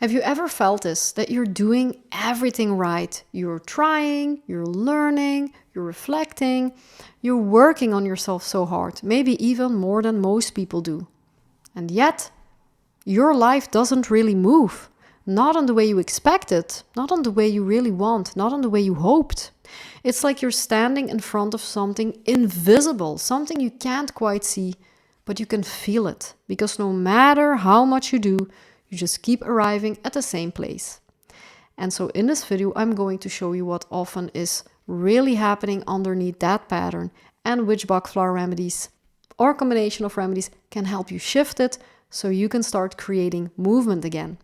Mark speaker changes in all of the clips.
Speaker 1: Have you ever felt this, that you're doing everything right? You're trying, you're learning, you're reflecting, you're working on yourself so hard, maybe even more than most people do. And yet, your life doesn't really move. Not in the way you expected, not in the way you really want, not in the way you hoped. It's like you're standing in front of something invisible, something you can't quite see, but you can feel it. Because no matter how much you do, you just keep arriving at the same place. And so in this video, I'm going to show you what often is really happening underneath that pattern and which Bach Flower Remedies or combination of remedies can help you shift it so you can start creating movement again.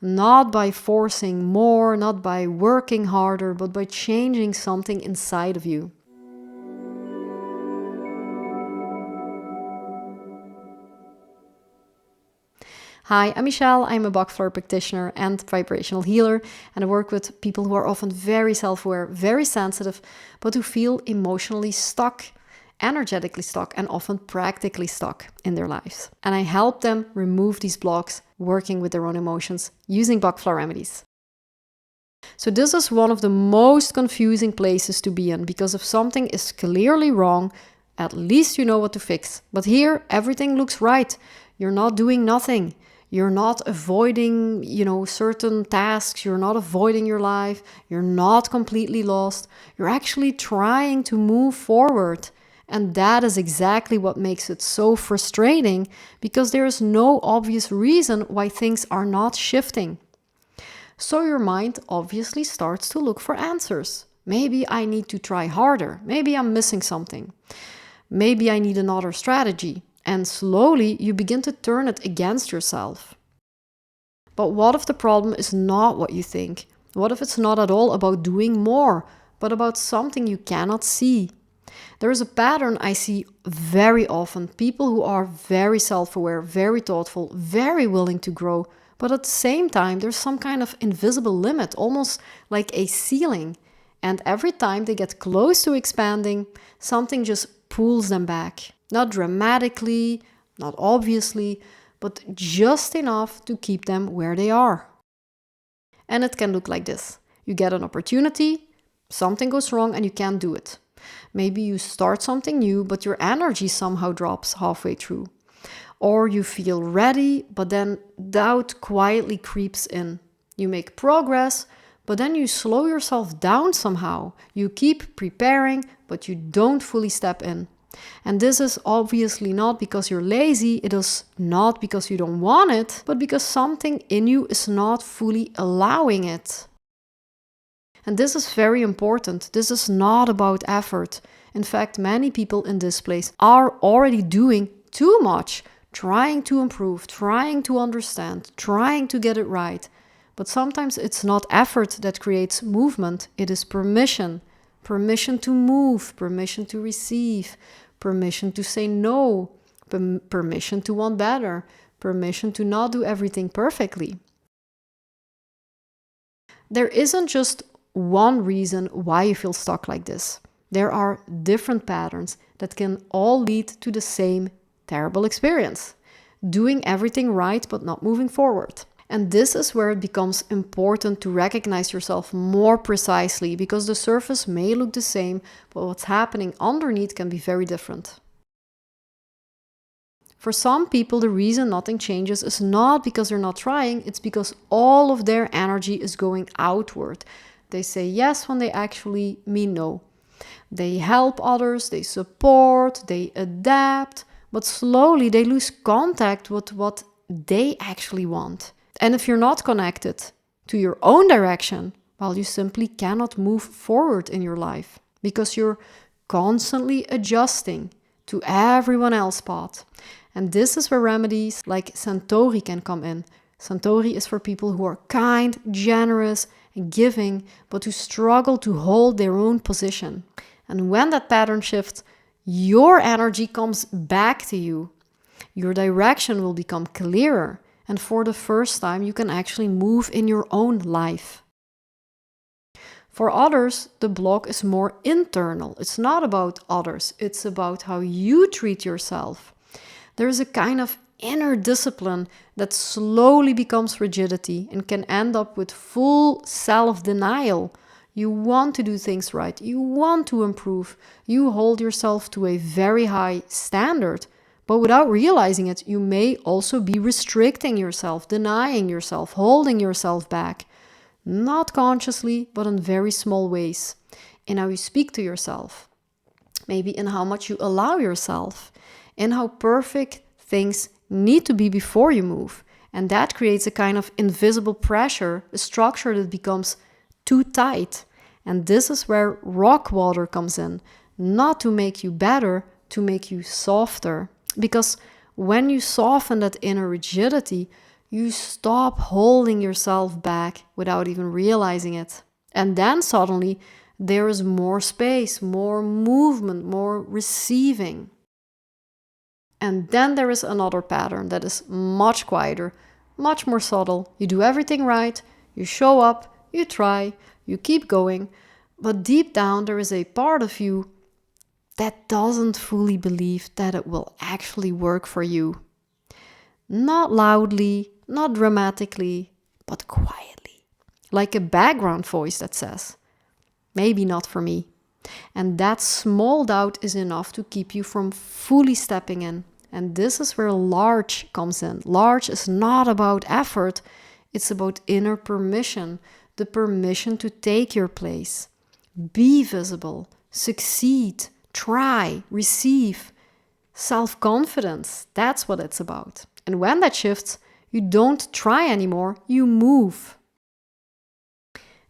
Speaker 1: Not by forcing more, not by working harder, but by changing something inside of you. Hi, I'm Michelle. I'm a Bach Flower practitioner and vibrational healer, and I work with people who are often very self-aware, very sensitive, but who feel emotionally stuck, energetically stuck, and often practically stuck in their lives. And I help them remove these blocks, working with their own emotions using Bach Flower Remedies. So this is one of the most confusing places to be in, because if something is clearly wrong, at least you know what to fix. But here, everything looks right. You're not doing nothing. You're not avoiding, certain tasks. You're not avoiding your life. You're not completely lost. You're actually trying to move forward. And that is exactly what makes it so frustrating, because there is no obvious reason why things are not shifting. So your mind obviously starts to look for answers. Maybe I need to try harder. Maybe I'm missing something. Maybe I need another strategy. And slowly you begin to turn it against yourself. But what if the problem is not what you think? What if it's not at all about doing more, but about something you cannot see? There is a pattern I see very often. People who are very self-aware, very thoughtful, very willing to grow, but at the same time there's some kind of invisible limit, almost like a ceiling. And every time they get close to expanding, something just pulls them back. Not dramatically, not obviously, but just enough to keep them where they are. And it can look like this. You get an opportunity, something goes wrong and you can't do it. Maybe you start something new, but your energy somehow drops halfway through. Or you feel ready, but then doubt quietly creeps in. You make progress, but then you slow yourself down somehow. You keep preparing, but you don't fully step in. And this is obviously not because you're lazy, it is not because you don't want it, but because something in you is not fully allowing it. And this is very important. This is not about effort. In fact, many people in this place are already doing too much, trying to improve, trying to understand, trying to get it right. But sometimes it's not effort that creates movement, it is permission. Permission to move, permission to receive, permission to say no, permission to want better, permission to not do everything perfectly. There isn't just one reason why you feel stuck like this. There are different patterns that can all lead to the same terrible experience. Doing everything right but not moving forward. And this is where it becomes important to recognize yourself more precisely, because the surface may look the same, but what's happening underneath can be very different. For some people, the reason nothing changes is not because they're not trying, it's because all of their energy is going outward. They say yes when they actually mean no. They help others, they support, they adapt, but slowly they lose contact with what they actually want. And if you're not connected to your own direction, well, you simply cannot move forward in your life because you're constantly adjusting to everyone else's path. And this is where remedies like Centaury can come in. Centaury is for people who are kind, generous, and giving, but who struggle to hold their own position. And when that pattern shifts, your energy comes back to you. Your direction will become clearer. And for the first time, you can actually move in your own life. For others, the block is more internal. It's not about others. It's about how you treat yourself. There is a kind of inner discipline that slowly becomes rigidity and can end up with full self-denial. You want to do things right. You want to improve. You hold yourself to a very high standard. But without realizing it, you may also be restricting yourself, denying yourself, holding yourself back. Not consciously, but in very small ways. In how you speak to yourself. Maybe in how much you allow yourself. In how perfect things need to be before you move. And that creates a kind of invisible pressure, a structure that becomes too tight. And this is where rock water comes in. Not to make you better, to make you softer. Because when you soften that inner rigidity, you stop holding yourself back without even realizing it. And then suddenly there is more space, more movement, more receiving. And then there is another pattern that is much quieter, much more subtle. You do everything right, you show up, you try, you keep going, but deep down there is a part of you that doesn't fully believe that it will actually work for you. Not loudly, not dramatically, but quietly. Like a background voice that says, maybe not for me. And that small doubt is enough to keep you from fully stepping in. And this is where Larch comes in. Larch is not about effort, it's about inner permission, the permission to take your place. Be visible, succeed, try, receive. Self-confidence, that's what it's about. And when that shifts, you don't try anymore, you move.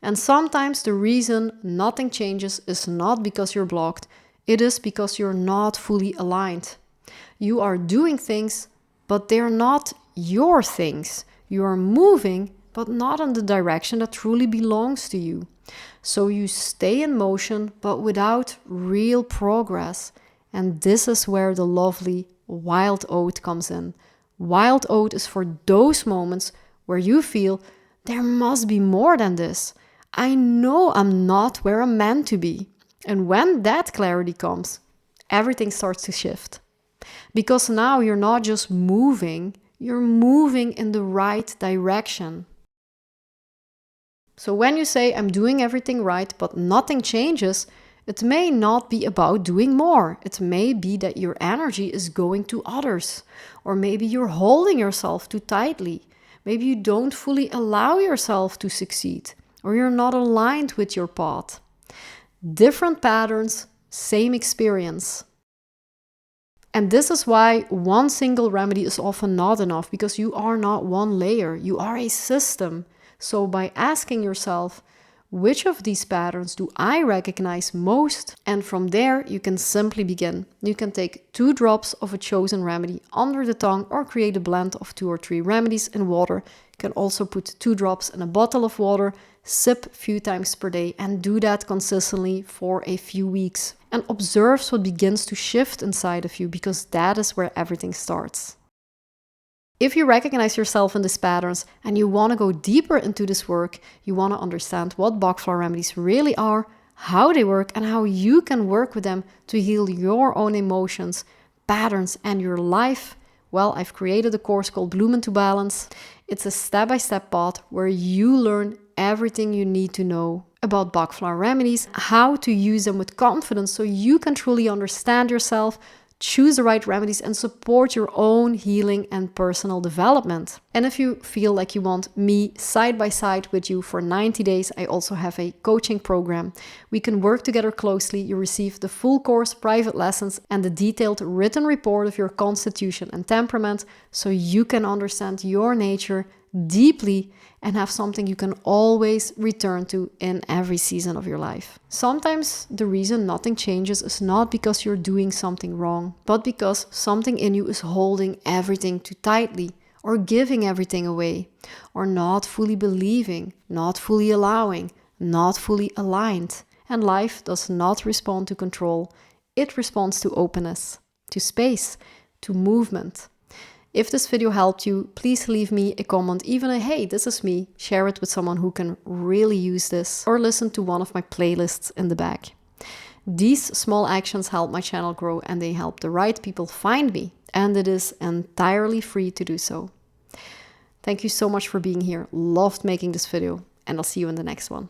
Speaker 1: And sometimes the reason nothing changes is not because you're blocked, it is because you're not fully aligned. You are doing things, but they're not your things. You are moving, but not in the direction that truly belongs to you. So you stay in motion, but without real progress. And this is where the lovely Wild Oat comes in. Wild Oat is for those moments where you feel there must be more than this. I know I'm not where I'm meant to be. And when that clarity comes, everything starts to shift. Because now you're not just moving, you're moving in the right direction. So when you say, I'm doing everything right, but nothing changes, it may not be about doing more. It may be that your energy is going to others. Or maybe you're holding yourself too tightly. Maybe you don't fully allow yourself to succeed. Or you're not aligned with your path. Different patterns, same experience. And this is why one single remedy is often not enough, because you are not one layer, you are a system. So by asking yourself, which of these patterns do I recognize most? And from there, you can simply begin. You can take 2 drops of a chosen remedy under the tongue or create a blend of 2 or 3 remedies in water. You can also put 2 drops in a bottle of water, sip a few times per day, and do that consistently for a few weeks. And observe what begins to shift inside of you, because that is where everything starts. If you recognize yourself in these patterns and you want to go deeper into this work, you want to understand what Bach Flower Remedies really are, how they work, and how you can work with them to heal your own emotions, patterns, and your life, well, I've created a course called Bloom into Balance. It's a step-by-step path where you learn everything you need to know about Bach Flower Remedies, how to use them with confidence so you can truly understand yourself, choose the right remedies, and support your own healing and personal development. And if you feel like you want me side by side with you for 90 days, I also have a coaching program. We can work together closely. You receive the full course, private lessons, and the detailed written report of your constitution and temperament, so you can understand your nature deeply and have something you can always return to in every season of your life. Sometimes the reason nothing changes is not because you're doing something wrong, but because something in you is holding everything too tightly, or giving everything away, or not fully believing, not fully allowing, not fully aligned. And life does not respond to control. It responds to openness, to space, to movement. If this video helped you, please leave me a comment, even a hey, this is me. Share it with someone who can really use this, or listen to one of my playlists in the back. These small actions help my channel grow, and they help the right people find me. and it is entirely free to do so. Thank you so much for being here. Loved making this video, and I'll see you in the next one.